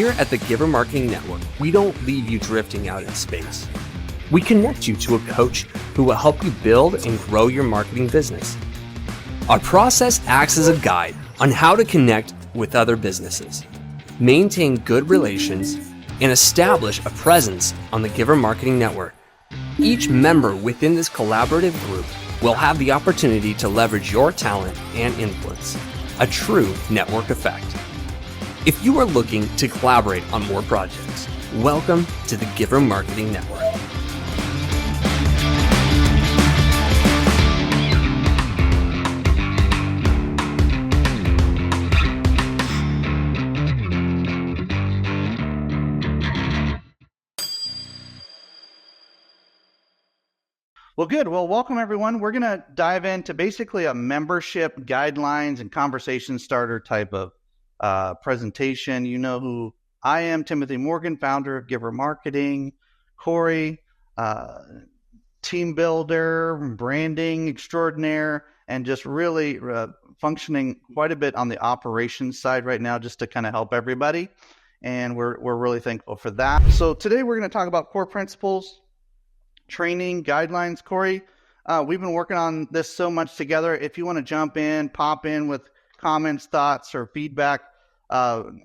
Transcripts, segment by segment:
Here at the Giver Marketing Network, we don't leave you drifting out in space. We connect you to a coach who will help you build and grow your marketing business. Our process acts as a guide on how to connect with other businesses, maintain good relations, and establish a presence on the Giver Marketing Network. Each member within this collaborative group will have the opportunity to leverage your talent and influence, a true network effect. If you are looking to collaborate on more projects, welcome to the Giver Marketing Network. Well, good. Well, welcome everyone. We're going to dive into basically a membership guidelines and conversation starter type of presentation. You know who I am, Timothy Morgan, founder of Giver Marketing. Corey, team builder, branding extraordinaire, and just really functioning quite a bit on the operations side right now just to kind of help everybody. And we're really thankful for that. So today we're going to talk about core principles, training guidelines. Corey, we've been working on this so much together. If you want to jump in, pop in with comments, thoughts, or feedback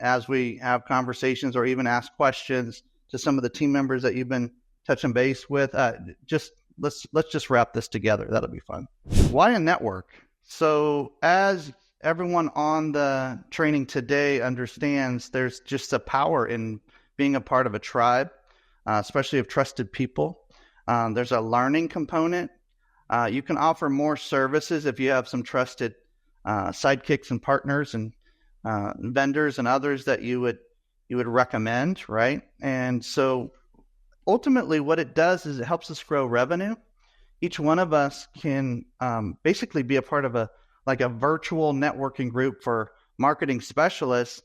as we have conversations, or even ask questions to some of the team members that you've been touching base with, let's just wrap this together. That'll be fun. Why a network? So as everyone on the training today understands, there's just a power in being a part of a tribe, especially of trusted people. There's a learning component. You can offer more services if you have some trusted sidekicks and partners and vendors and others that you would recommend, right? And so ultimately what it does is it helps us grow revenue. Each one of us can basically be a part of a virtual networking group for marketing specialists.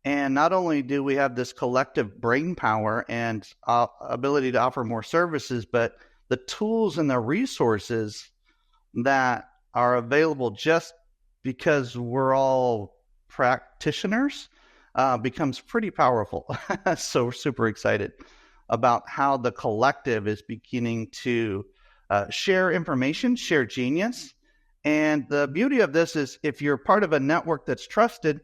And not only do we have this collective brain power and ability to offer more services, but the tools and the resources that are available just because we're all practitioners becomes pretty powerful. So we're super excited about how the collective is beginning to share information, share genius. And the beauty of this is if you're part of a network that's trusted,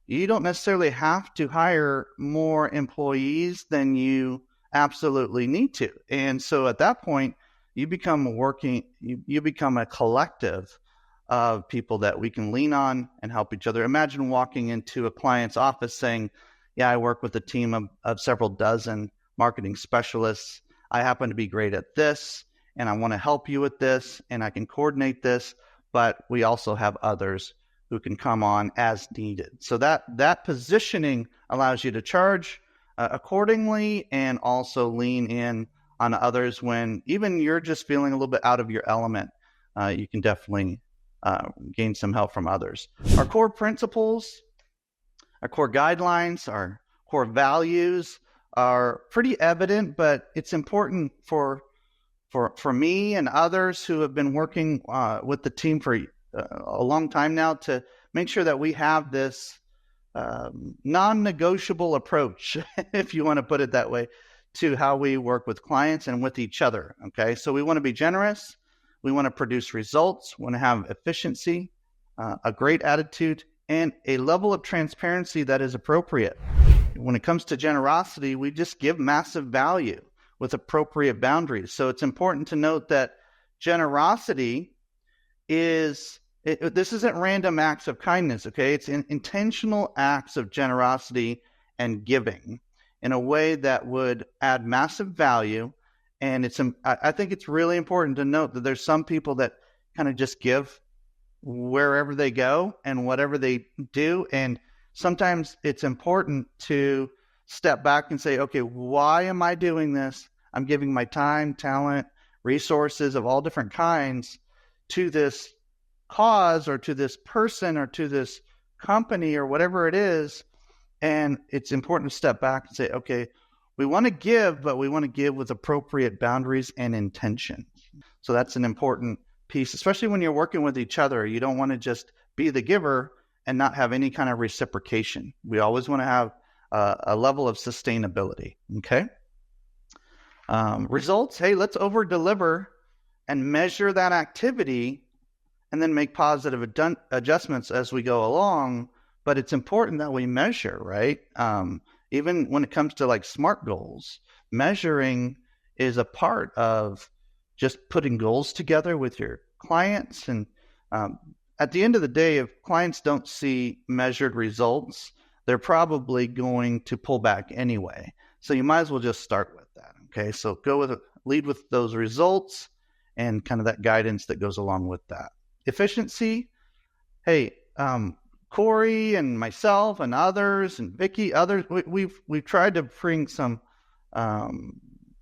you don't necessarily have to hire more employees than you absolutely need to. And so at that point, you become a collective of people that we can lean on and help each other. Imagine walking into a client's office saying, yeah, I work with a team of several dozen marketing specialists. I happen to be great at this, and I want to help you with this, and I can coordinate this, but we also have others who can come on as needed. So that positioning allows you to charge accordingly and also lean in on others when even you're just feeling a little bit out of your element. You can definitely gain some help from others. Our core principles, our core guidelines, our core values are pretty evident, but it's important for me and others who have been working with the team for a long time now to make sure that we have this non-negotiable approach, if you want to put it that way, to how we work with clients and with each other. Okay, so we want to be generous. We want to produce results. We want to have efficiency, a great attitude, and a level of transparency that is appropriate. When it comes to generosity, we just give massive value with appropriate boundaries. So it's important to note that generosity this isn't random acts of kindness, okay? It's intentional acts of generosity and giving in a way that would add massive value. And I think it's really important to note that there's some people that kind of just give wherever they go and whatever they do. And sometimes it's important to step back and say, okay, why am I doing this? I'm giving my time, talent, resources of all different kinds to this cause or to this person or to this company or whatever it is. And it's important to step back and say, okay, we want to give, but we want to give with appropriate boundaries and intention. So that's an important piece, especially when you're working with each other. You don't want to just be the giver and not have any kind of reciprocation. We always want to have a level of sustainability. Okay. Results. Hey, let's over deliver and measure that activity and then make positive adjustments as we go along. But it's important that we measure, right? Even when it comes to like SMART goals, measuring is a part of just putting goals together with your clients. And at the end of the day, if clients don't see measured results, they're probably going to pull back anyway. So you might as well just start with that. Okay, so lead with those results and kind of that guidance that goes along with that. Efficiency. Hey, Corey and myself and others and Vicky, others, we've tried to bring some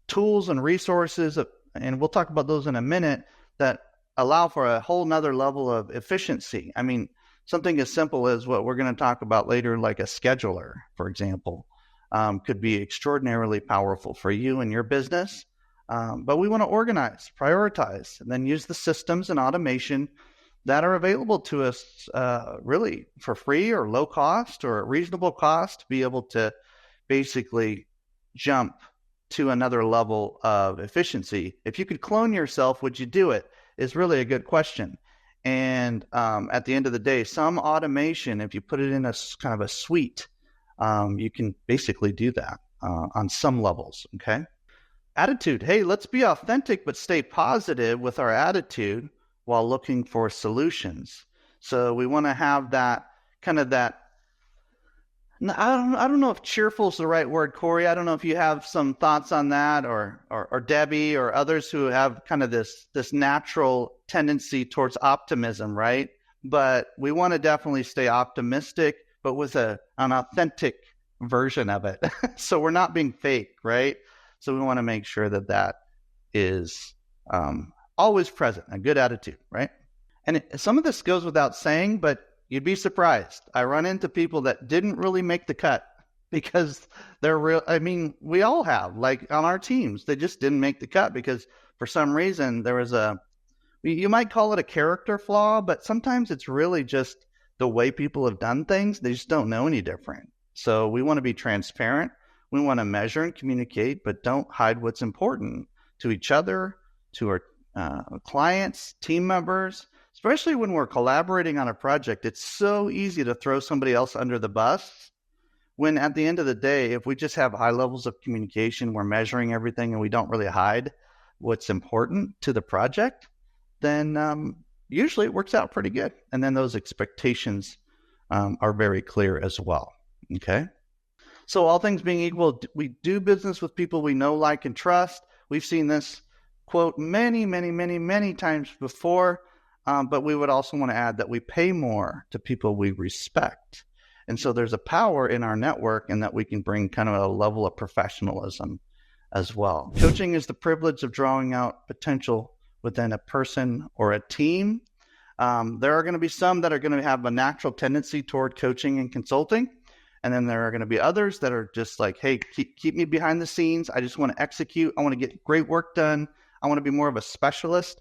tools and resources, and we'll talk about those in a minute, that allow for a whole nother level of efficiency. I mean, something as simple as what we're going to talk about later, like a scheduler, for example, could be extraordinarily powerful for you and your business. But we want to organize, prioritize, and then use the systems and automation that are available to us really for free or low cost or at reasonable cost to be able to basically jump to another level of efficiency. If you could clone yourself, would you do it? Is really a good question. And at the end of the day, some automation, if you put it in a kind of a suite, you can basically do that on some levels. Okay. Attitude. Hey, let's be authentic, but stay positive with our attitude while looking for solutions. So we want to have that kind of that. I don't know if cheerful is the right word, Corey. I don't know if you have some thoughts on that, or Debbie or others who have kind of this natural tendency towards optimism, right? But we want to definitely stay optimistic, but with an authentic version of it. So we're not being fake, right? So we want to make sure that is always present, a good attitude, right? And some of this goes without saying, but you'd be surprised. I run into people that didn't really make the cut because they're real. I mean, we all have, like on our teams, they just didn't make the cut because for some reason there was you might call it a character flaw, but sometimes it's really just the way people have done things. They just don't know any different. So we want to be transparent. We want to measure and communicate, but don't hide what's important to each other, to our clients, team members, especially when we're collaborating on a project. It's so easy to throw somebody else under the bus when at the end of the day, if we just have high levels of communication, we're measuring everything and we don't really hide what's important to the project, then usually it works out pretty good. And then those expectations are very clear as well. Okay. So all things being equal, we do business with people we know, like, and trust. We've seen this quote many, many, many, many times before, but we would also want to add that we pay more to people we respect. And so there's a power in our network and that we can bring kind of a level of professionalism as well. Coaching is the privilege of drawing out potential within a person or a team. There are going to be some that are going to have a natural tendency toward coaching and consulting. And then there are going to be others that are just like, hey, keep me behind the scenes. I just want to execute. I want to get great work done. I want to be more of a specialist.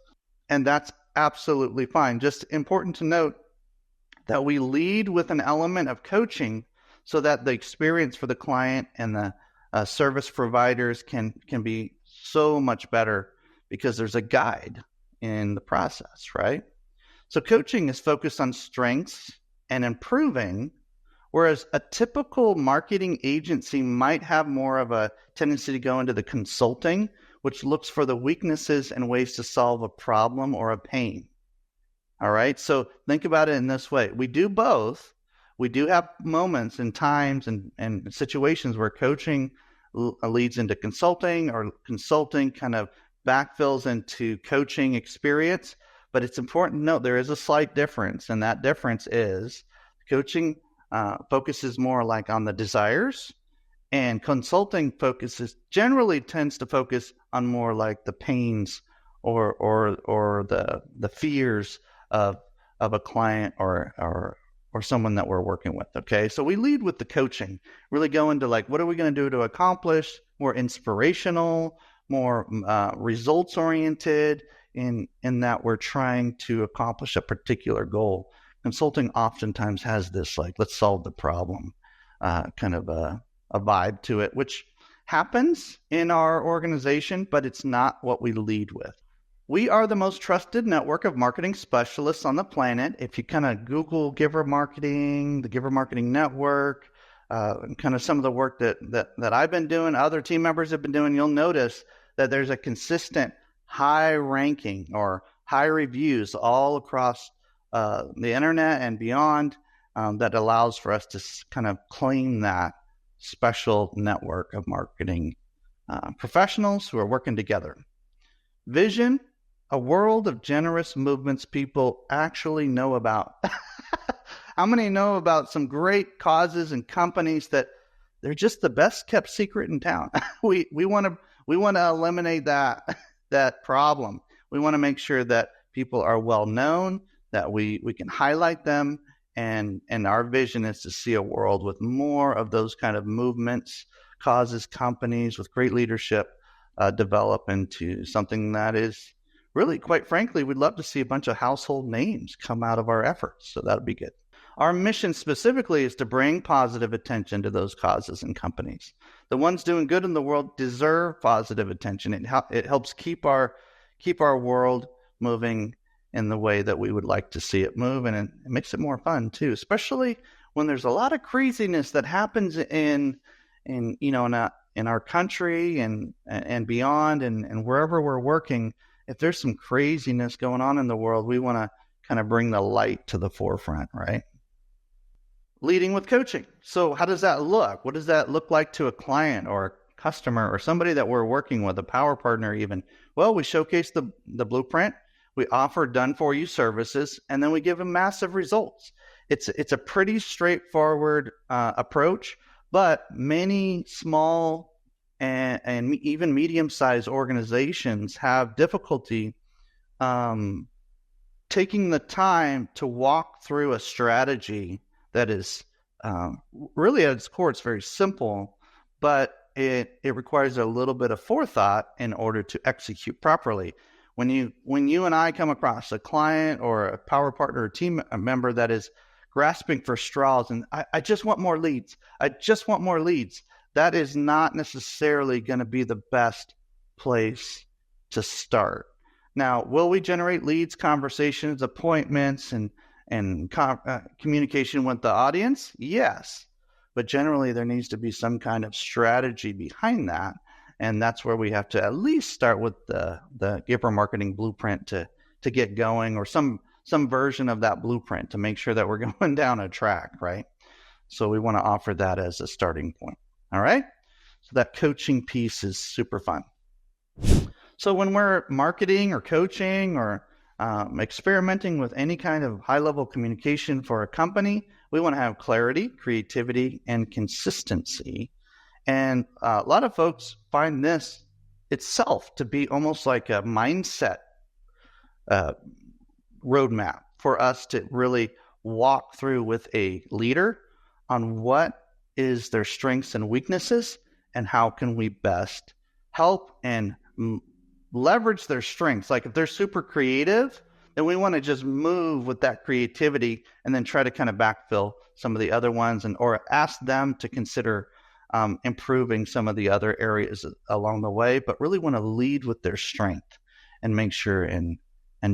And that's absolutely fine. Just important to note that we lead with an element of coaching so that the experience for the client and the service providers can be so much better because there's a guide in the process, right? So coaching is focused on strengths and improving, whereas a typical marketing agency might have more of a tendency to go into the consulting, which looks for the weaknesses and ways to solve a problem or a pain. All right, so think about it in this way. We do both. We do have moments and times and situations where coaching leads into consulting, or consulting kind of backfills into coaching experience. But it's important to note there is a slight difference, and that difference is coaching focuses more like on the desires, and consulting generally tends to focus on more like the pains or the fears of a client or someone that we're working with. Okay, so we lead with the coaching, really go into like, what are we going to do to accomplish, more inspirational, more results oriented, in that we're trying to accomplish a particular goal. Consulting oftentimes has this like, let's solve the problem kind of a a vibe to it, which happens in our organization, but it's not what we lead with. We are the most trusted network of marketing specialists on the planet. If you kind of Google Giver Marketing, the Giver Marketing Network, and kind of some of the work that I've been doing, other team members have been doing, you'll notice that there's a consistent high ranking or high reviews all across the internet and beyond that allows for us to kind of claim that special network of marketing professionals who are working together. Vision, a world of generous movements people actually know about. How many know about some great causes and companies that they're just the best kept secret in town? we want to eliminate that problem. We want to make sure that people are well known, that we can highlight them, and our vision is to see a world with more of those kind of movements, causes, companies with great leadership develop into something that is really, quite frankly, we'd love to see a bunch of household names come out of our efforts. So that would be good. Our mission specifically is to bring positive attention to those causes and companies. The ones doing good in the world deserve positive attention. It helps keep our world moving in the way that we would like to see it move, and it makes it more fun too, especially when there's a lot of craziness that happens in our country and beyond and wherever we're working. If there's some craziness going on in the world, we want to kind of bring the light to the forefront, right? Leading with coaching. So how does that look? What does that look like to a client or a customer or somebody that we're working with, a power partner even? Well, we showcase the blueprint, we offer done-for-you services, and then we give them massive results. It's a pretty straightforward approach, but many small and even medium-sized organizations have difficulty taking the time to walk through a strategy that is really at its core, it's very simple, but it requires a little bit of forethought in order to execute properly. When you and I come across a client or a power partner or team member that is grasping for straws and I just want more leads, that is not necessarily going to be the best place to start. Now, will we generate leads, conversations, appointments, and communication with the audience? Yes. But generally, there needs to be some kind of strategy behind that. And that's where we have to at least start with the Giver Marketing Blueprint to get going, or some version of that blueprint to make sure that we're going down a track, right? So we want to offer that as a starting point. All right? So that coaching piece is super fun. So when we're marketing or coaching or experimenting with any kind of high-level communication for a company, we want to have clarity, creativity, and consistency. And a lot of folks find this itself to be almost like a mindset roadmap for us to really walk through with a leader on what is their strengths and weaknesses and how can we best help and leverage their strengths. Like if they're super creative, then we want to just move with that creativity and then try to kind of backfill some of the other ones or ask them to consider improving some of the other areas along the way, but really want to lead with their strength and make sure and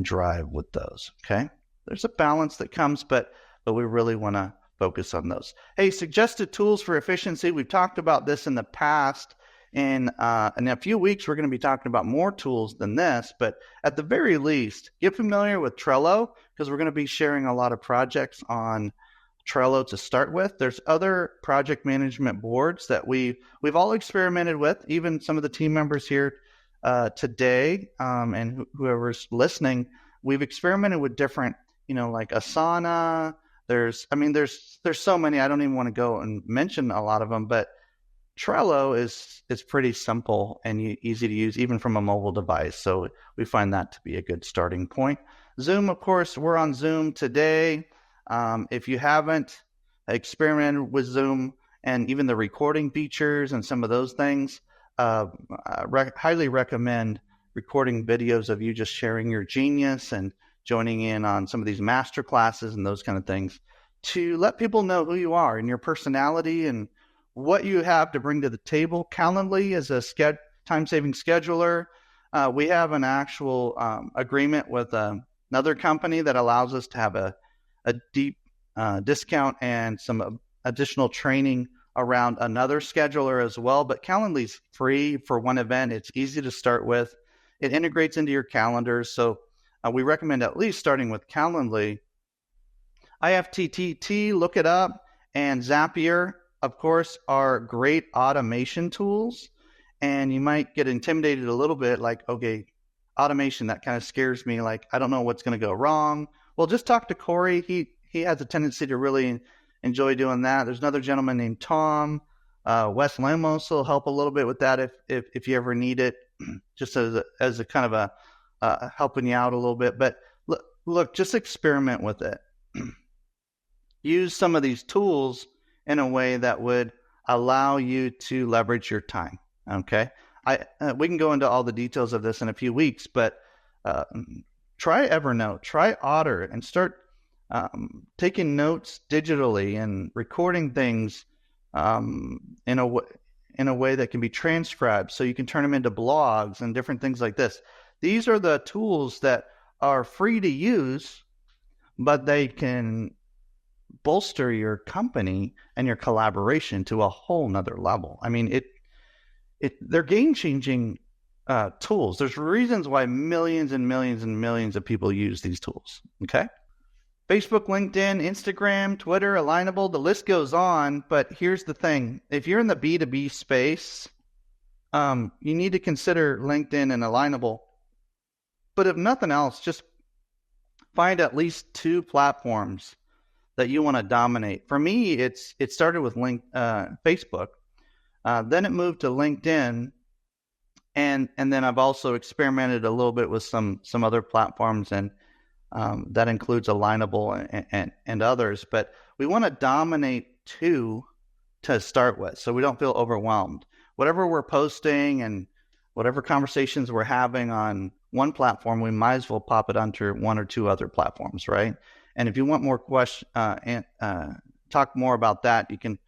drive with those. Okay. There's a balance that comes, but we really want to focus on those. Hey, suggested tools for efficiency. We've talked about this in the past. In a few weeks, we're going to be talking about more tools than this, but at the very least, get familiar with Trello because we're going to be sharing a lot of projects on Trello to start with. There's other project management boards that we've all experimented with, even some of the team members here today and whoever's listening. We've experimented with different, like Asana. There's so many. I don't even want to go and mention a lot of them, but Trello is pretty simple and easy to use, even from a mobile device. So we find that to be a good starting point. Zoom, of course, we're on Zoom today. If you haven't experimented with Zoom and even the recording features and some of those things, highly recommend recording videos of you just sharing your genius and joining in on some of these master classes and those kind of things to let people know who you are and your personality and what you have to bring to the table. Calendly is a time-saving scheduler. We have an actual agreement with another company that allows us to have a deep discount and some additional training around another scheduler as well. But Calendly's free for one event. It's easy to start with. It integrates into your calendar. So we recommend at least starting with Calendly. IFTTT, look it up, and Zapier, of course, are great automation tools. And you might get intimidated a little bit, like, okay, automation, that kind of scares me. Like, I don't know what's going to go wrong. Well, just talk to Corey. He has a tendency to really enjoy doing that. There's another gentleman named Tom. Wes Lemos will help a little bit with that if you ever need it, just as a kind of a helping you out a little bit. But look, just experiment with it. Use some of these tools in a way that would allow you to leverage your time. Okay, we can go into all the details of this in a few weeks, but try Evernote, try Otter, and start taking notes digitally and recording things in a way that can be transcribed, so you can turn them into blogs and different things like this. These are the tools that are free to use, but they can bolster your company and your collaboration to a whole nother level. I mean, they're game-changing tools. There's reasons why millions and millions and millions of people use these tools. Okay. Facebook, LinkedIn, Instagram, Twitter, Alignable, the list goes on. But here's the thing. If you're in the B2B space, you need to consider LinkedIn and Alignable. But if nothing else, just find at least 2 platforms that you want to dominate. For me, it started with Facebook. Then it moved to LinkedIn. And then I've also experimented a little bit with some other platforms, and that includes Alignable and others. But we want to dominate 2 to start with, so we don't feel overwhelmed. Whatever we're posting and whatever conversations we're having on one platform, we might as well pop it onto 1 or 2 other platforms, right? And if you want more talk more about that, you can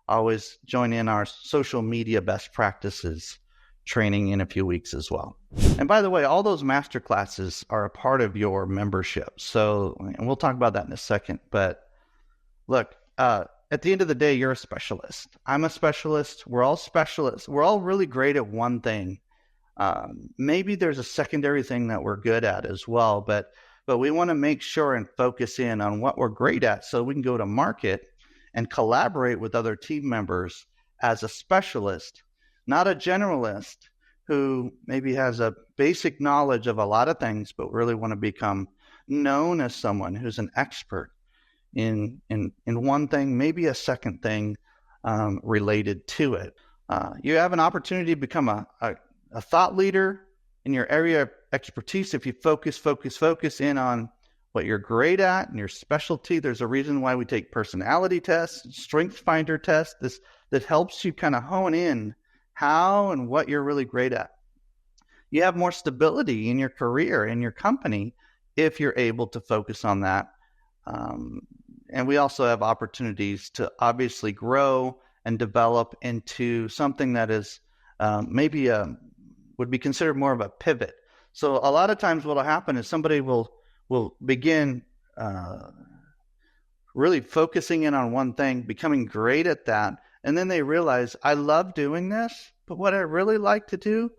always join in our social media best practices training in a few weeks as well. And by the way, all those masterclasses are a part of your membership. So, and we'll talk about that in a second. But look, at the end of the day, you're a specialist. I'm a specialist. We're all specialists. We're all really great at one thing. Maybe there's a secondary thing that we're good at as well, but we want to make sure and focus in on what we're great at so we can go to market and collaborate with other team members as a specialist, not a generalist who maybe has a basic knowledge of a lot of things, but really want to become known as someone who's an expert in one thing, maybe a second thing related to it. You have an opportunity to become a thought leader in your area of expertise if you focus in on what you're great at and your specialty. There's a reason why we take personality tests, strength finder tests, that helps you kind of hone in how and what you're really great at. You have more stability in your career, in your company, if you're able to focus on that. And we also have opportunities to obviously grow and develop into something that is maybe would be considered more of a pivot. So a lot of times what will happen is somebody will begin really focusing in on one thing, becoming great at that, and then they realize, I love doing this, but what I really like to do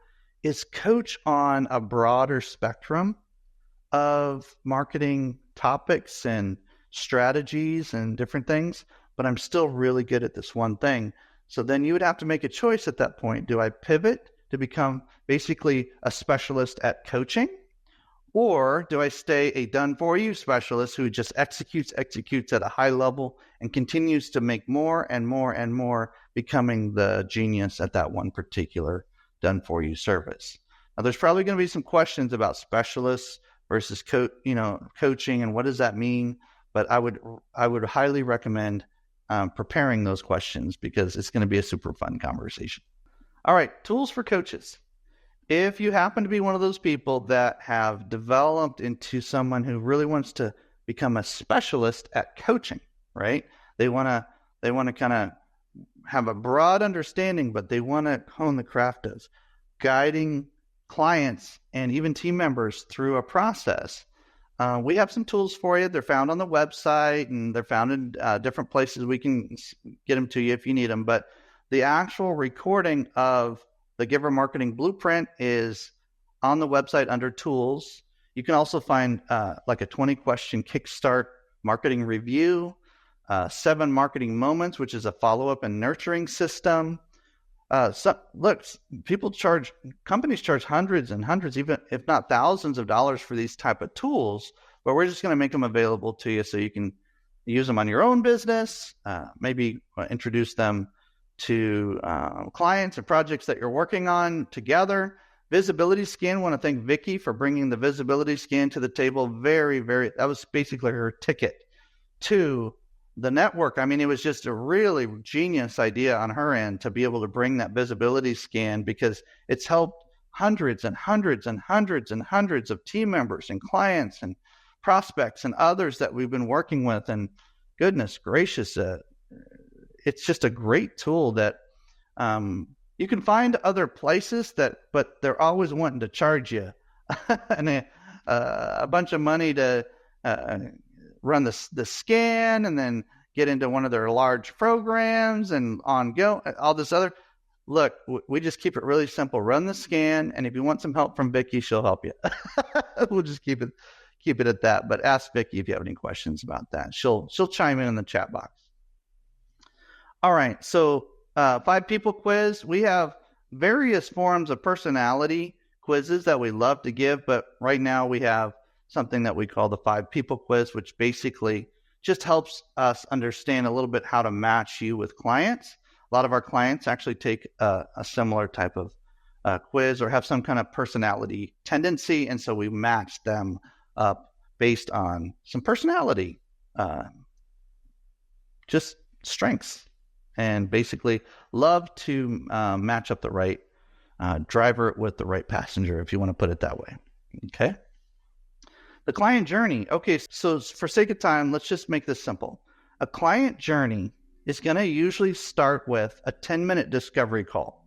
is coach on a broader spectrum of marketing topics and strategies and different things, but I'm still really good at this one thing. So then you would have to make a choice at that point. Do I pivot to become basically a specialist at coaching? Or do I stay a done-for-you specialist who just executes at a high level and continues to make more and more and more, becoming the genius at that one particular done-for-you service? Now, there's probably going to be some questions about specialists versus coaching and what does that mean? But I would highly recommend preparing those questions because it's going to be a super fun conversation. All right, tools for coaches. If you happen to be one of those people that have developed into someone who really wants to become a specialist at coaching, right? They want to kind of have a broad understanding, but they want to hone the craft of guiding clients and even team members through a process. We have some tools for you. They're found on the website, and they're found in different places. We can get them to you if you need them. But the actual recording of the Giver Marketing Blueprint is on the website under tools. You can also find like a 20-question kickstart marketing review, 7 marketing moments, which is a follow-up and nurturing system. Look, companies charge hundreds and hundreds, even if not thousands of dollars for these type of tools, but we're just going to make them available to you so you can use them on your own business, maybe introduce them to clients and projects that you're working on together. Visibility scan, want to thank Vicki for bringing the visibility scan to the table. That was basically her ticket to the network. I mean, it was just a really genius idea on her end to be able to bring that visibility scan, because it's helped hundreds and hundreds and hundreds and hundreds of team members and clients and prospects and others that we've been working with. And goodness gracious, it's just a great tool that you can find other places but they're always wanting to charge you and a bunch of money to run the scan and then get into one of their large programs and all this other. Look, we just keep it really simple. Run the scan, and if you want some help from Vicki, she'll help you. We'll just keep it at that. But ask Vicki if you have any questions about that. She'll chime in the chat box. All right, so 5 people quiz. We have various forms of personality quizzes that we love to give, but right now we have something that we call the 5 people quiz, which basically just helps us understand a little bit how to match you with clients. A lot of our clients actually take a similar type of quiz or have some kind of personality tendency, and so we match them up based on some personality, just strengths, and basically love to match up the right driver with the right passenger, if you want to put it that way. Okay. The client journey. Okay, so for sake of time, let's just make this simple. A client journey is going to usually start with a 10-minute discovery call.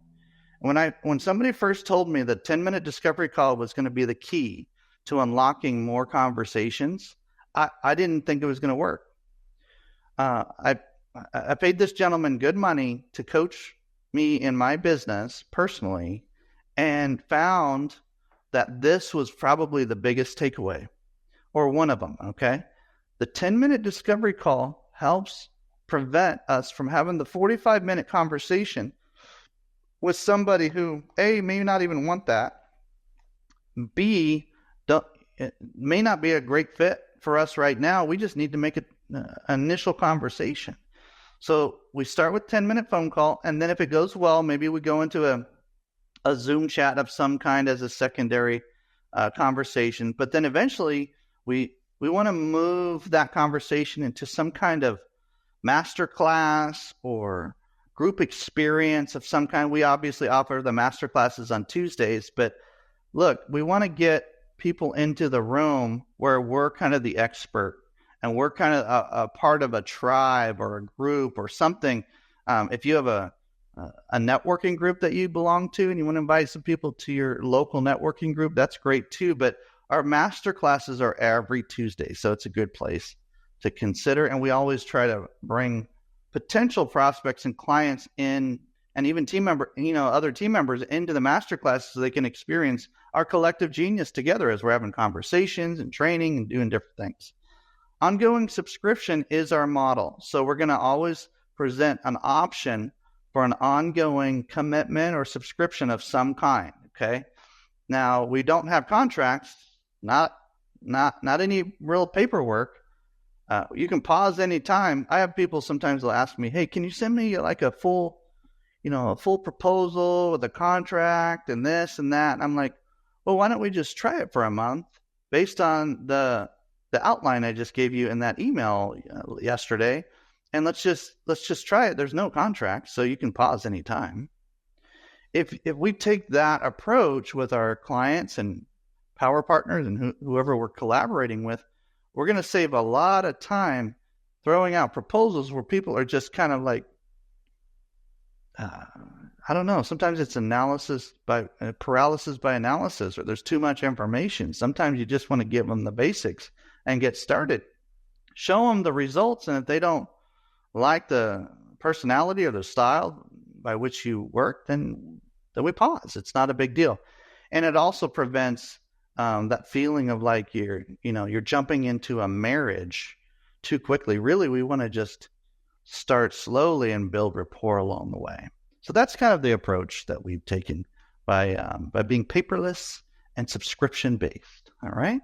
When somebody first told me that 10-minute discovery call was going to be the key to unlocking more conversations, I didn't think it was going to work. I paid this gentleman good money to coach me in my business personally, and found that this was probably the biggest takeaway, or one of them, okay? The 10-minute discovery call helps prevent us from having the 45-minute conversation with somebody who, A, may not even want that, B, it may not be a great fit for us right now. We just need to make an initial conversation. So we start with 10-minute phone call, and then if it goes well, maybe we go into a Zoom chat of some kind as a secondary conversation. But then eventually we want to move that conversation into some kind of masterclass or group experience of some kind. We obviously offer the masterclasses on Tuesdays, but look, we want to get people into the room where we're kind of the expert and we're kind of a part of a tribe or a group or something. If you have a networking group that you belong to and you want to invite some people to your local networking group, that's great too. But our master classes are every Tuesday, so it's a good place to consider. And we always try to bring potential prospects and clients in, and even other team members into the master classes so they can experience our collective genius together as we're having conversations and training and doing different things. Ongoing subscription is our model. So we're going to always present an option for an ongoing commitment or subscription of some kind. Okay. Now, we don't have contracts, not any real paperwork. You can pause anytime. I have people sometimes will ask me, hey, can you send me like a full proposal with a contract and this and that? And I'm like, well, why don't we just try it for a month based on the outline I just gave you in that email yesterday, and let's just try it. There's no contract, so you can pause anytime. If we take that approach with our clients and power partners and whoever we're collaborating with, we're going to save a lot of time throwing out proposals where people are just kind of like I don't know. Sometimes it's paralysis by analysis, or there's too much information. Sometimes you just want to give them the basics and get started. Show them the results, and if they don't like the personality or the style by which you work, then we pause. It's not a big deal, and it also prevents that feeling of like you're jumping into a marriage too quickly. Really, we want to just start slowly and build rapport along the way. So that's kind of the approach that we've taken by being paperless and subscription based. All right.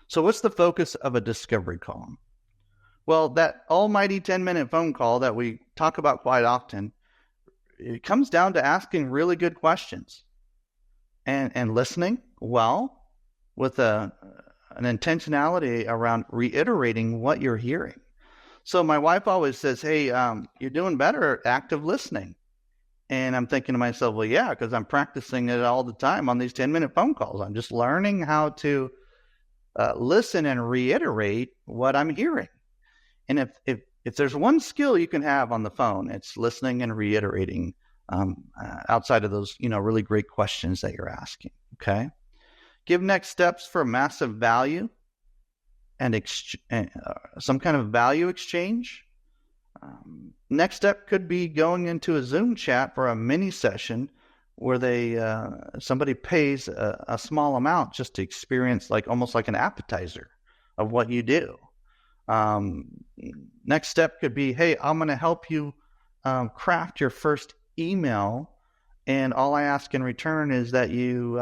So what's the focus of a discovery call? Well, that almighty 10-minute phone call that we talk about quite often, it comes down to asking really good questions and listening well with an intentionality around reiterating what you're hearing. So my wife always says, hey, you're doing better at active listening. And I'm thinking to myself, well, yeah, because I'm practicing it all the time on these 10-minute phone calls. I'm just learning how to listen and reiterate what I'm hearing. And if there's one skill you can have on the phone, it's listening and reiterating outside of those, really great questions that you're asking. Okay. Give next steps for massive value and some kind of value exchange. Next step could be going into a Zoom chat for a mini session where somebody pays a small amount just to experience almost like an appetizer of what you do. Next step could be, hey, I'm going to help you craft your first email, and all I ask in return is that you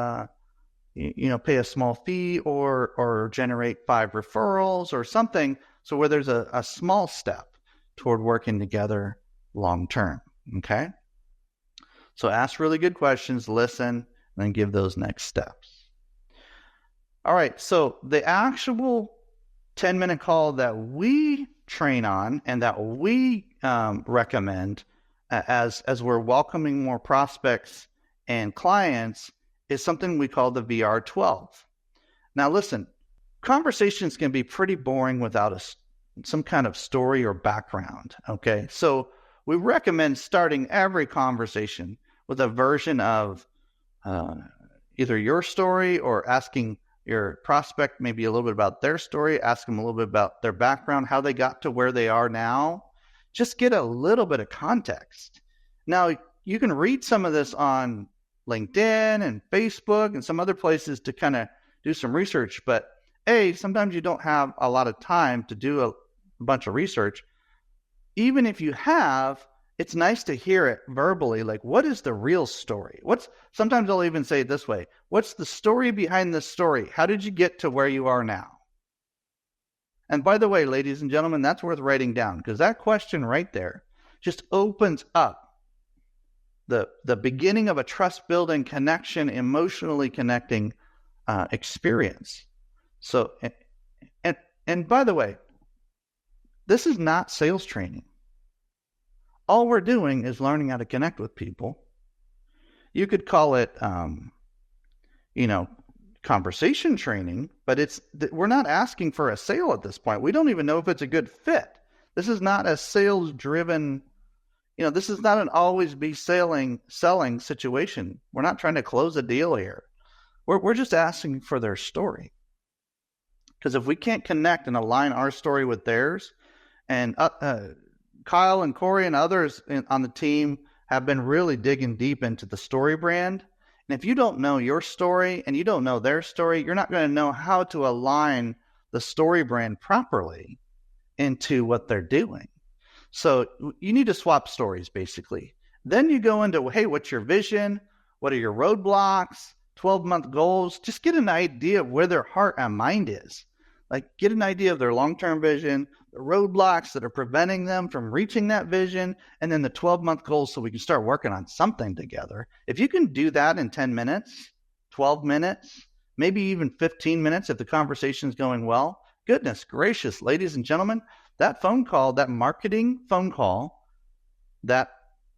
pay a small fee or generate 5 referrals or something. So where there's a small step toward working together long term. Okay. So ask really good questions, listen, and then give those next steps. All right. So the actual 10-minute call that we train on and that we recommend as we're welcoming more prospects and clients is something we call the VR12. Now, listen, conversations can be pretty boring without some kind of story or background, okay? So we recommend starting every conversation with a version of either your story or asking your prospect maybe a little bit about their story, ask them a little bit about their background, how they got to where they are now. Just get a little bit of context. Now, you can read some of this on LinkedIn and Facebook and some other places to kind of do some research. But sometimes you don't have a lot of time to do a bunch of research. Even if you have, it's nice to hear it verbally. Like, what is the real story? Sometimes I'll even say it this way. What's the story behind this story? How did you get to where you are now? And by the way, ladies and gentlemen, that's worth writing down, because that question right there just opens up the beginning of a trust-building connection, emotionally connecting experience. So, and by the way, this is not sales training. All we're doing is learning how to connect with people. You could call it, conversation training, but we're not asking for a sale at this point. We don't even know if it's a good fit. This is not a sales-driven. This is not an always be selling situation. We're not trying to close a deal here. We're just asking for their story. Because if we can't connect and align our story with theirs, and Kyle and Corey and others on the team have been really digging deep into the story brand. And if you don't know your story and you don't know their story, you're not going to know how to align the story brand properly into what they're doing. So you need to swap stories, basically. Then you go into, hey, what's your vision? What are your roadblocks? 12-month goals? Just get an idea of where their heart and mind is. Get an idea of their long-term vision, the roadblocks that are preventing them from reaching that vision, and then the 12-month goals so we can start working on something together. If you can do that in 10 minutes, 12 minutes, maybe even 15 minutes if the conversation is going well, goodness gracious, ladies and gentlemen, that phone call, that marketing phone call, that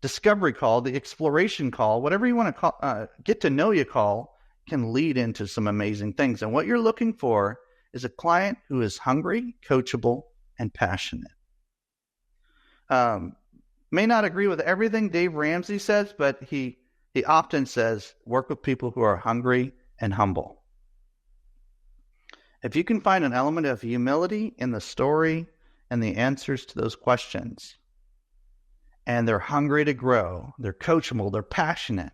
discovery call, the exploration call, whatever you want to call, get to know you call, can lead into some amazing things. And what you're looking for is a client who is hungry, coachable, and passionate. May not agree with everything Dave Ramsey says, but he often says, work with people who are hungry and humble. If you can find an element of humility in the story and the answers to those questions, and they're hungry to grow, they're coachable, they're passionate,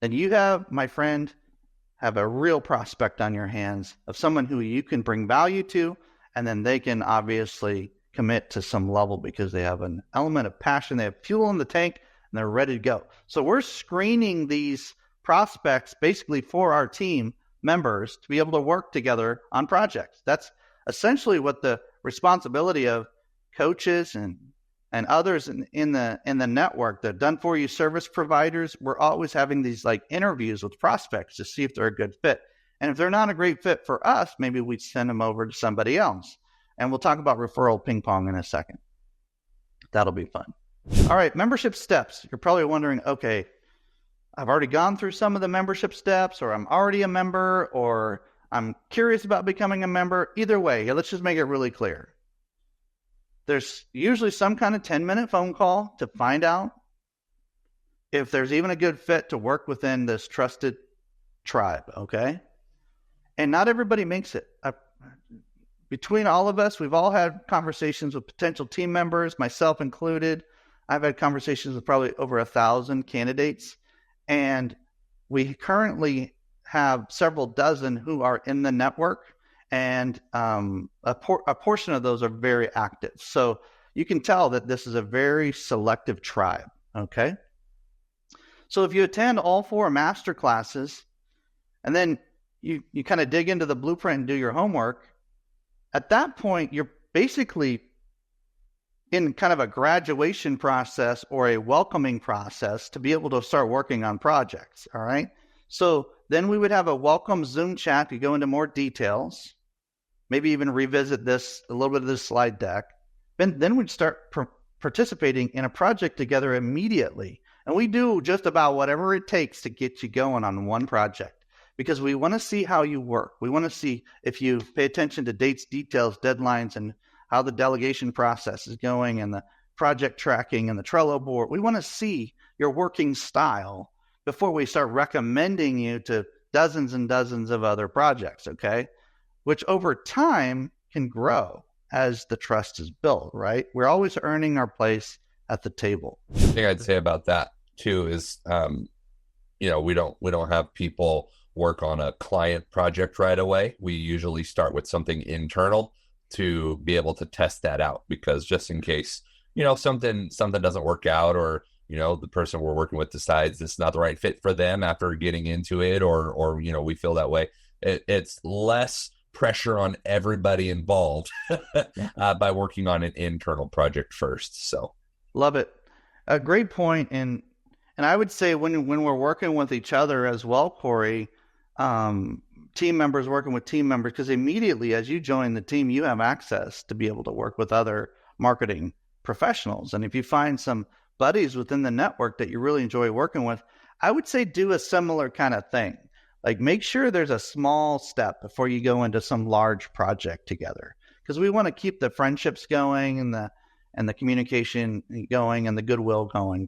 then you have, my friend, have a real prospect on your hands of someone who you can bring value to, and then they can obviously commit to some level because they have an element of passion, they have fuel in the tank, and they're ready to go. So we're screening these prospects basically for our team members to be able to work together on projects. That's essentially what the responsibility of coaches and others in the network, the done for you service providers. We're always having these like interviews with prospects to see if they're a good fit. And if they're not a great fit for us, maybe we'd send them over to somebody else. And we'll talk about referral ping pong in a second. That'll be fun. All right, membership steps. You're probably wondering, okay, I've already gone through some of the membership steps, or I'm already a member, or I'm curious about becoming a member. Either way, let's just make it really clear. There's usually some kind of 10-minute phone call to find out if there's even a good fit to work within this trusted tribe, okay? And not everybody makes it. Between all of us, we've all had conversations with potential team members, myself included. I've had conversations with probably over 1,000 candidates, and we currently have several dozen who are in the network, and a portion of those are very active. So you can tell that this is a very selective tribe, okay? So if you attend all 4 master classes, and then you kind of dig into the blueprint and do your homework, at that point, you're basically in kind of a graduation process or a welcoming process to be able to start working on projects, all right? So then we would have a welcome Zoom chat to go into more details, maybe even revisit this, a little bit of this slide deck. Then we'd start participating in a project together immediately. And we do just about whatever it takes to get you going on one project, because we want to see how you work. We want to see if you pay attention to dates, details, deadlines, and how the delegation process is going, and the project tracking and the Trello board. We want to see your working style before we start recommending you to dozens and dozens of other projects, okay? Which over time can grow as the trust is built, right? We're always earning our place at the table. The thing I'd say about that too is, we don't have people work on a client project right away. We usually start with something internal to be able to test that out, because just in case, something doesn't work out, or, the person we're working with decides it's not the right fit for them after getting into it, or we feel that way. It's less pressure on everybody involved by working on an internal project first. So love it. A great point. And I would say when we're working with each other as well, Corey, team members working with team members, because immediately as you join the team, you have access to be able to work with other marketing professionals. And if you find some buddies within the network that you really enjoy working with, I would say do a similar kind of thing. Like, make sure there's a small step before you go into some large project together, because we want to keep the friendships going and the communication going and the goodwill going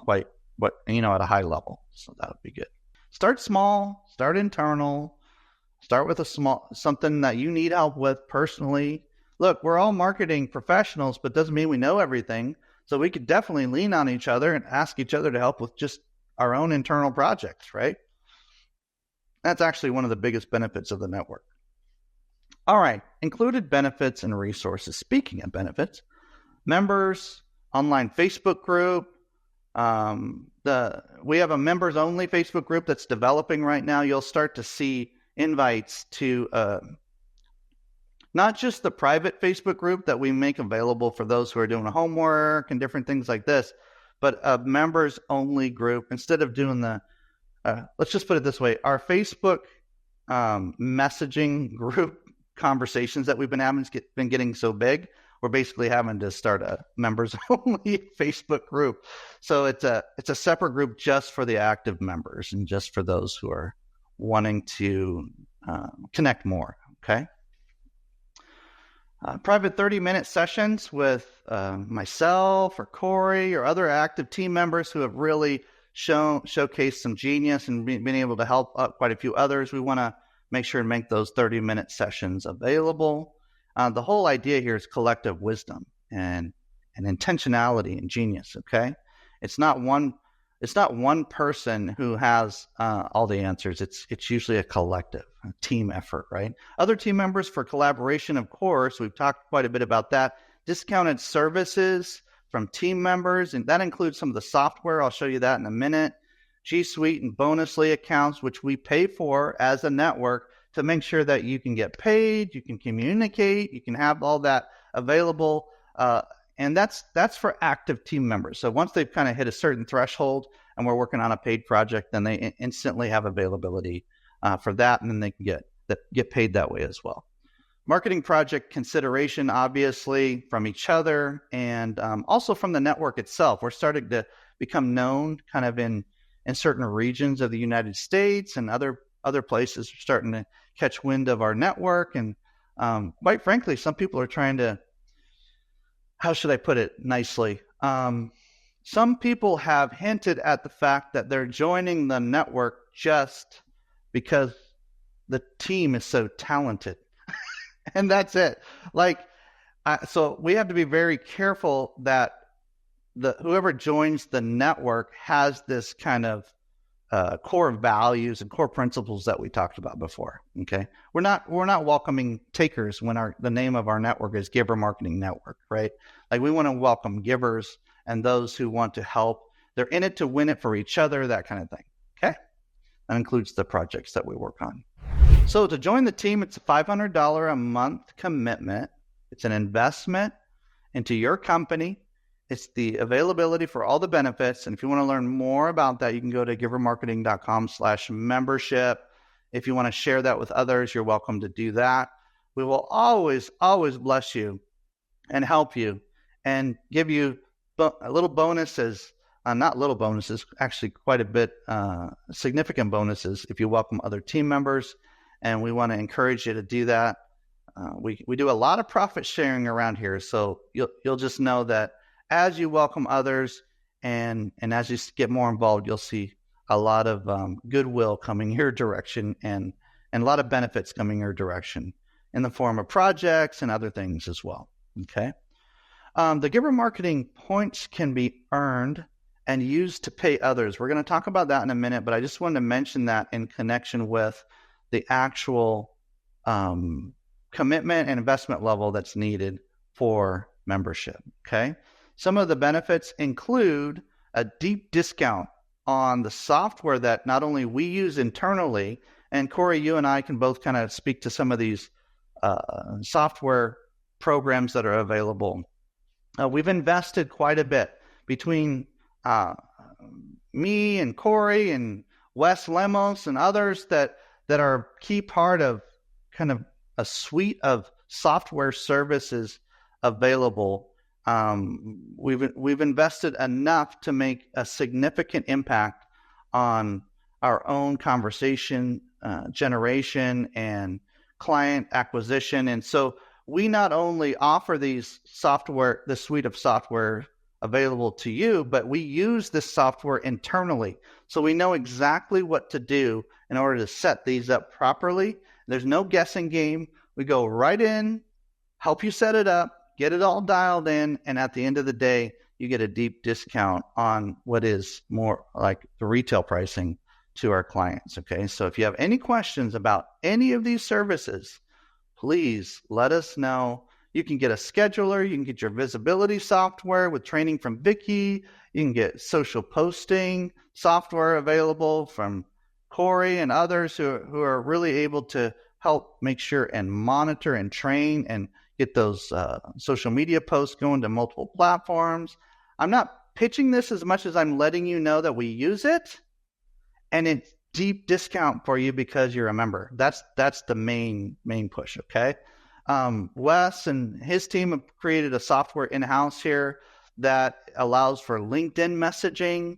at a high level. So that would be good. Start small, start internal, start with something that you need help with personally. Look, we're all marketing professionals, but doesn't mean we know everything. So we could definitely lean on each other and ask each other to help with just our own internal projects, right? That's actually one of the biggest benefits of the network. All right, included benefits and resources. Speaking of benefits, members, online Facebook group. We have a members only Facebook group that's developing right now. You'll start to see invites to not just the private Facebook group that we make available for those who are doing homework and different things like this, but a members only group. Instead of doing let's just put it this way, our Facebook messaging group conversations that we've been having been getting so big, we're basically having to start a members only Facebook group. So it's a separate group just for the active members and just for those who are wanting to connect more. Okay. Private 30-minute sessions with myself or Corey or other active team members who have really showcased some genius and been able to help quite a few others. We want to make sure and make those 30-minute sessions available. The whole idea here is collective wisdom and intentionality and genius. Okay, it's not one person who has all the answers. It's usually a collective, a team effort, right? Other team members for collaboration, of course. We've talked quite a bit about that. Discounted services from team members, and that includes some of the software. I'll show you that in a minute. G Suite and Bonusly accounts, which we pay for as a network to make sure that you can get paid, you can communicate, you can have all that available. And that's for active team members. So once they've kind of hit a certain threshold and we're working on a paid project, then they instantly have availability for that, and then they can get paid that way as well. Marketing project consideration, obviously, from each other and also from the network itself. We're starting to become known kind of in certain regions of the United States, and other places are starting to catch wind of our network. And quite frankly, some people are trying to, how should I put it nicely? Some people have hinted at the fact that they're joining the network just because the team is so talented. And that's it. So we have to be very careful that whoever joins the network has this kind of core values and core principles that we talked about before. Okay, we're not welcoming takers when the name of our network is Giver Marketing Network, right? Like, we want to welcome givers and those who want to help. They're in it to win it for each other, that kind of thing. Okay, that includes the projects that we work on. So to join the team, it's a $500 a month commitment. It's an investment into your company. It's the availability for all the benefits. And if you want to learn more about that, you can go to givermarketing.com/membership. If you want to share that with others, you're welcome to do that. We will always bless you and help you and give you little bonuses, not little bonuses, actually quite a bit, significant bonuses if you welcome other team members. And we want to encourage you to do that. We do a lot of profit sharing around here. So you'll just know that as you welcome others and as you get more involved, you'll see a lot of goodwill coming your direction and a lot of benefits coming your direction in the form of projects and other things as well. Okay. The Giver Marketing points can be earned and used to pay others. We're going to talk about that in a minute, but I just wanted to mention that in connection with the actual commitment and investment level that's needed for membership. Okay. Some of the benefits include a deep discount on the software that not only we use internally, and Corey, you and I can both kind of speak to some of these software programs that are available. We've invested quite a bit between me and Corey and Wes Lemos and others that are a key part of kind of a suite of software services available. We've invested enough to make a significant impact on our own conversation generation and client acquisition. And so we not only offer this suite of software available to you, but we use this software internally. So we know exactly what to do in order to set these up properly. There's no guessing game. We go right in, help you set it up, get it all dialed in, and at the end of the day, you get a deep discount on what is more like the retail pricing to our clients. Okay, so if you have any questions about any of these services, please let us know. You can get a scheduler, you can get your visibility software with training from Vicky, you can get social posting software available from Corey and others who are really able to help make sure and monitor and train and get those social media posts going to multiple platforms. I'm not pitching this as much as I'm letting you know that we use it, and it's deep discount for you because you're a member. That's the main push. Okay. Wes and his team have created a software in-house here that allows for LinkedIn messaging.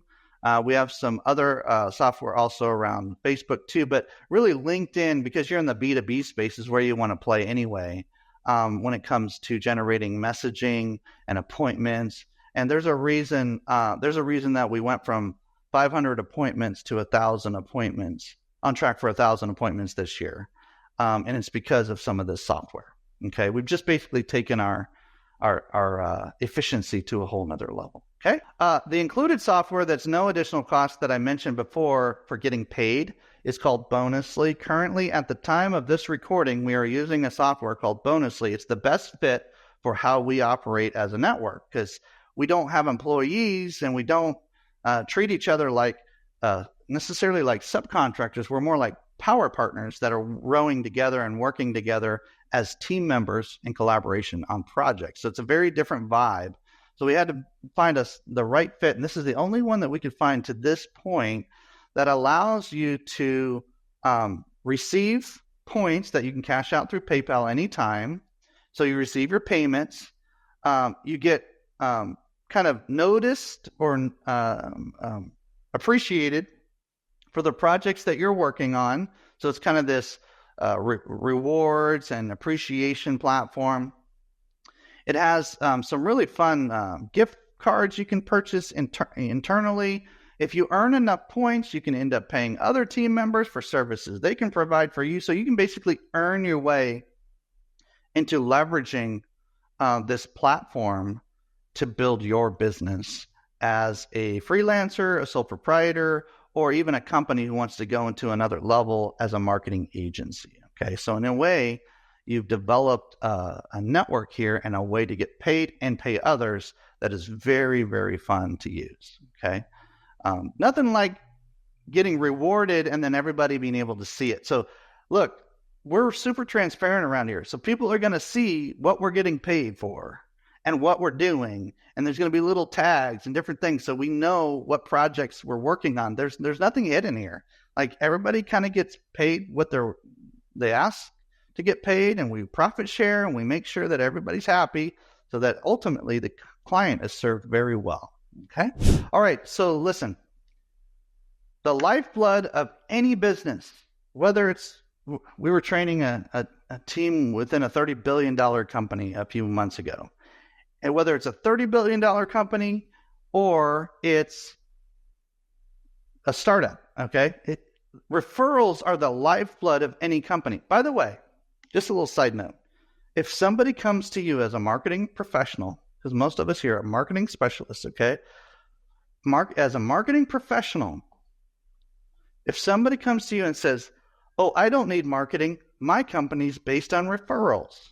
We have some other software also around Facebook too, but really LinkedIn, because you're in the B2B space, is where you want to play anyway. when it comes to generating messaging and appointments. And there's a reason that we went from 500 appointments to 1,000 appointments, on track for 1,000 appointments this year. And it's because of some of this software. Okay, we've just basically taken our efficiency to a whole nother level. Okay, the included software that's no additional cost that I mentioned before for getting paid is called Bonusly. Currently, at the time of this recording, we are using a software called Bonusly. It's the best fit for how we operate as a network, because we don't have employees and we don't treat each other like necessarily like subcontractors. We're more like power partners that are rowing together and working together as team members in collaboration on projects. So it's a very different vibe. So we had to find us the right fit. And this is the only one that we could find to this point that allows you to receive points that you can cash out through PayPal anytime. So you receive your payments. You get kind of noticed or appreciated for the projects that you're working on. So it's kind of this rewards and appreciation platform. It has some really fun gift cards you can purchase internally. If you earn enough points, you can end up paying other team members for services they can provide for you. So you can basically earn your way into leveraging this platform to build your business as a freelancer, a sole proprietor, or even a company who wants to go into another level as a marketing agency. Okay, so in a way, you've developed a network here and a way to get paid and pay others that is very, very fun to use. Okay, nothing like getting rewarded and then everybody being able to see it. So look, we're super transparent around here. So people are going to see what we're getting paid for and what we're doing. And there's going to be little tags and different things. So we know what projects we're working on. There's nothing hidden here. Like everybody kind of gets paid what they ask to get paid, and we profit share and we make sure that everybody's happy so that ultimately the client is served very well. Okay. All right. So listen, the lifeblood of any business, whether it's, we were training a team within a $30 billion company a few months ago. And whether it's a $30 billion company or it's a startup, okay? Referrals are the lifeblood of any company. By the way, just a little side note. If somebody comes to you as a marketing professional, because most of us here are marketing specialists, okay? As a marketing professional, if somebody comes to you and says, oh, I don't need marketing, my company's based on referrals.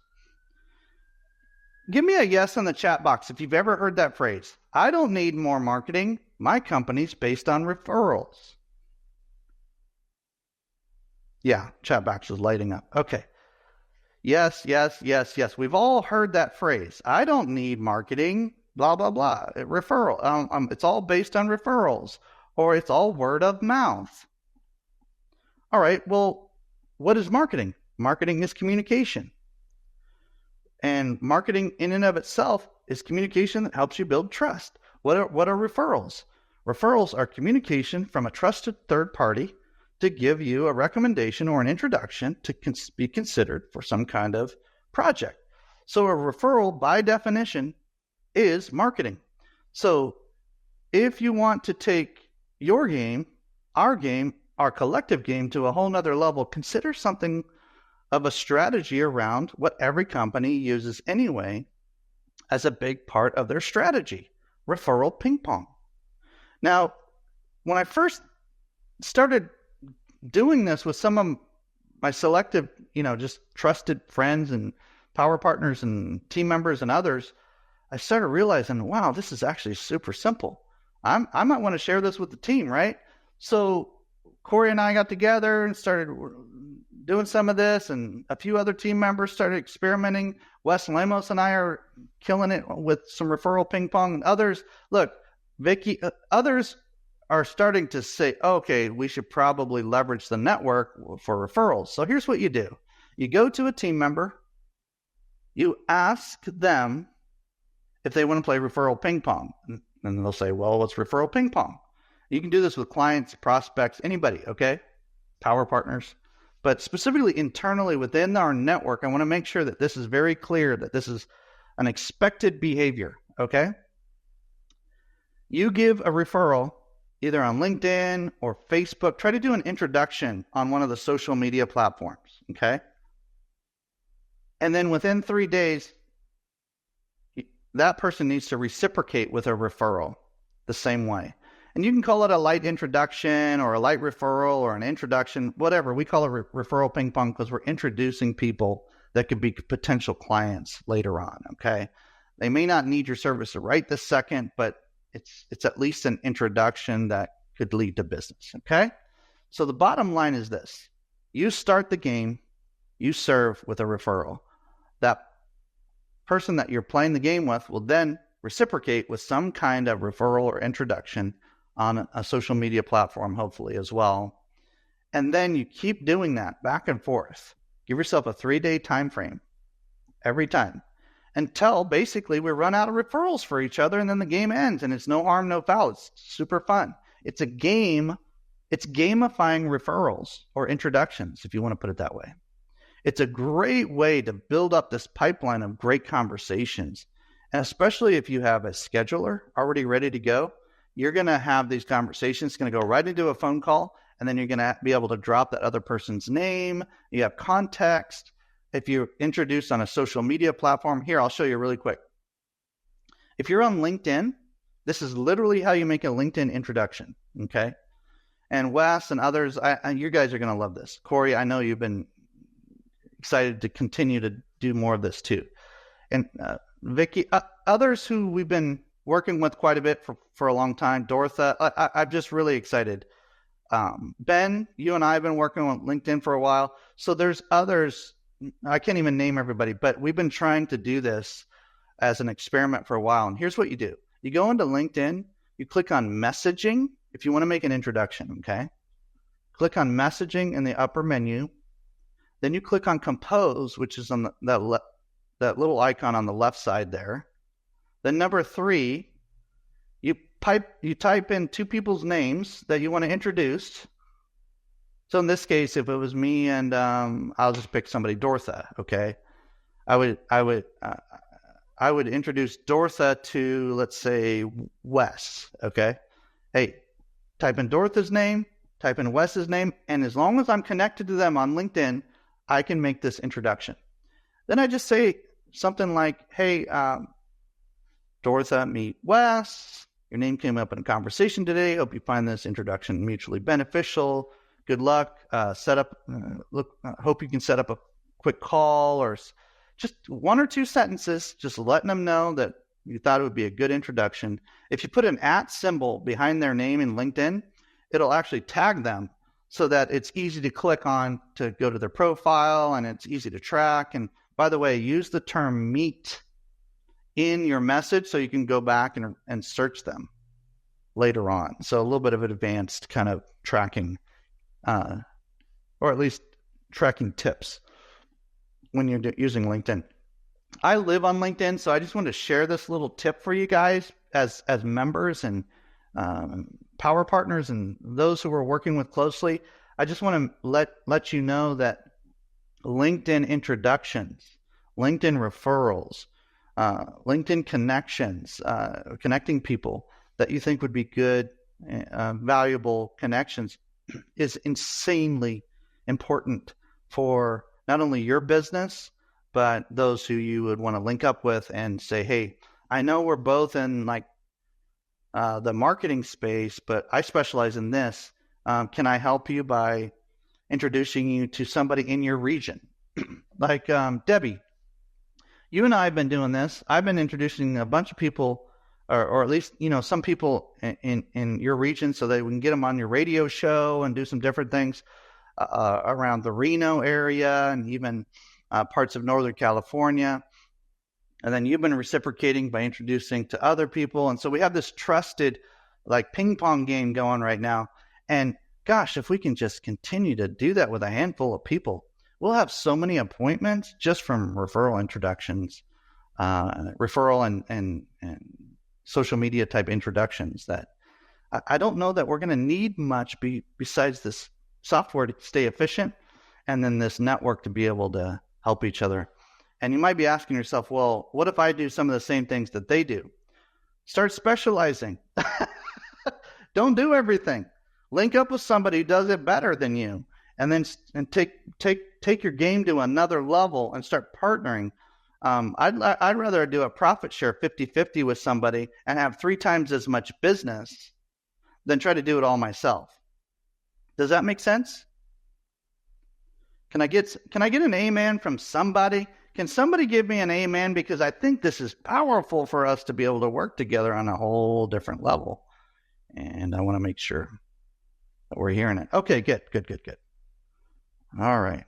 Give me a yes in the chat box if you've ever heard that phrase. I don't need more marketing. My company's based on referrals. Yeah, chat box is lighting up. Okay. Yes. We've all heard that phrase. I don't need marketing, blah, blah, blah. Referral. It's all based on referrals, or it's all word of mouth. All right, well, what is marketing? Marketing is communication. And marketing in and of itself is communication that helps you build trust. What are referrals? Referrals are communication from a trusted third party to give you a recommendation or an introduction to be considered for some kind of project. So a referral, by definition, is marketing. So if you want to take your game, our collective game to a whole nother level, consider something of a strategy around what every company uses anyway as a big part of their strategy, referral ping pong. Now, when I first started doing this with some of my selective, just trusted friends and power partners and team members and others, I started realizing, wow, this is actually super simple. I might want to share this with the team, right? So Corey and I got together and started doing some of this, and a few other team members started experimenting. Wes Lemos and I are killing it with some referral ping pong, and others, look, Vicky, others are starting to say, okay, we should probably leverage the network for referrals. So here's what you do. You go to a team member, you ask them if they want to play referral ping pong, and they'll say, well, what's referral ping pong? You can do this with clients, prospects, anybody, okay? Power partners. but specifically internally within our network, I want to make sure that this is very clear that this is an expected behavior, okay? You give a referral either on LinkedIn or Facebook. Try to do an introduction on one of the social media platforms, okay? And then within 3 days, that person needs to reciprocate with a referral the same way. And you can call it a light introduction or a light referral or an introduction, whatever. We call it referral ping pong because we're introducing people that could be potential clients later on, okay? They may not need your service right this second, but it's at least an introduction that could lead to business, okay? So the bottom line is this. You start the game, you serve with a referral. That person that you're playing the game with will then reciprocate with some kind of referral or introduction on a social media platform, hopefully as well. And then you keep doing that back and forth. Give yourself a 3-day time frame every time until basically we run out of referrals for each other and then the game ends and it's no harm, no foul. It's super fun. It's a game. It's gamifying referrals or introductions, if you want to put it that way. It's a great way to build up this pipeline of great conversations. And especially if you have a scheduler already ready to go, you're going to have these conversations. It's going to go right into a phone call, and then you're going to be able to drop that other person's name. You have context. If you're introduced on a social media platform, here, I'll show you really quick. If you're on LinkedIn, this is literally how you make a LinkedIn introduction, okay? And Wes and others, you guys are going to love this. Corey, I know you've been excited to continue to do more of this too. And Vicky, others who we've been working with quite a bit for a long time, Dortha, I'm just really excited. Ben, you and I have been working on LinkedIn for a while. So there's others, I can't even name everybody, but we've been trying to do this as an experiment for a while. And here's what you do. You go into LinkedIn, you click on messaging if you want to make an introduction, okay? Click on messaging in the upper menu. Then you click on compose, which is on that little icon on the left side there. Then number 3, you type in 2 people's names that you want to introduce. So in this case, if it was me and I'll just pick somebody, Dortha, okay? I would introduce Dortha to, let's say, Wes, okay? Hey, type in Dortha's name, type in Wes's name, and as long as I'm connected to them on LinkedIn, I can make this introduction. Then I just say something like, hey, Dortha, meet Wes. Your name came up in a conversation today. Hope you find this introduction mutually beneficial. Good luck. Hope you can set up a quick call or just 1 or 2 sentences, just letting them know that you thought it would be a good introduction. If you put an @ symbol behind their name in LinkedIn, it'll actually tag them so that it's easy to click on to go to their profile and it's easy to track. And by the way, use the term meet in your message so you can go back and search them later on. So a little bit of an advanced kind of tracking, or at least tracking tips when you're using LinkedIn. I live on LinkedIn, so I just wanted to share this little tip for you guys as members and power partners and those who we're working with closely. I just want to let you know that LinkedIn introductions, LinkedIn referrals, LinkedIn connections, connecting people that you think would be good, valuable connections is insanely important for not only your business, but those who you would want to link up with and say, hey, I know we're both in like the marketing space, but I specialize in this. Can I help you by introducing you to somebody in your region? Like Debbie, you and I have been doing this. I've been introducing a bunch of people, or at least, some people in your region so that we can get them on your radio show and do some different things around the Reno area and even parts of Northern California. And then you've been reciprocating by introducing to other people. And so we have this trusted like ping pong game going right now. And gosh, if we can just continue to do that with a handful of people, we'll have so many appointments just from referral introductions, referral and social media type introductions that I don't know that we're going to need much besides this software to stay efficient and then this network to be able to help each other. And you might be asking yourself, well, what if I do some of the same things that they do? Start specializing. Don't do everything. Link up with somebody who does it better than you, and then take your game to another level and start partnering. I'd rather do a profit share 50-50 with somebody and have 3 times as much business than try to do it all myself. Does that make sense? Can I get an amen from somebody? Can somebody give me an amen? Because I think this is powerful for us to be able to work together on a whole different level. And I want to make sure that we're hearing it. Okay, good. All right.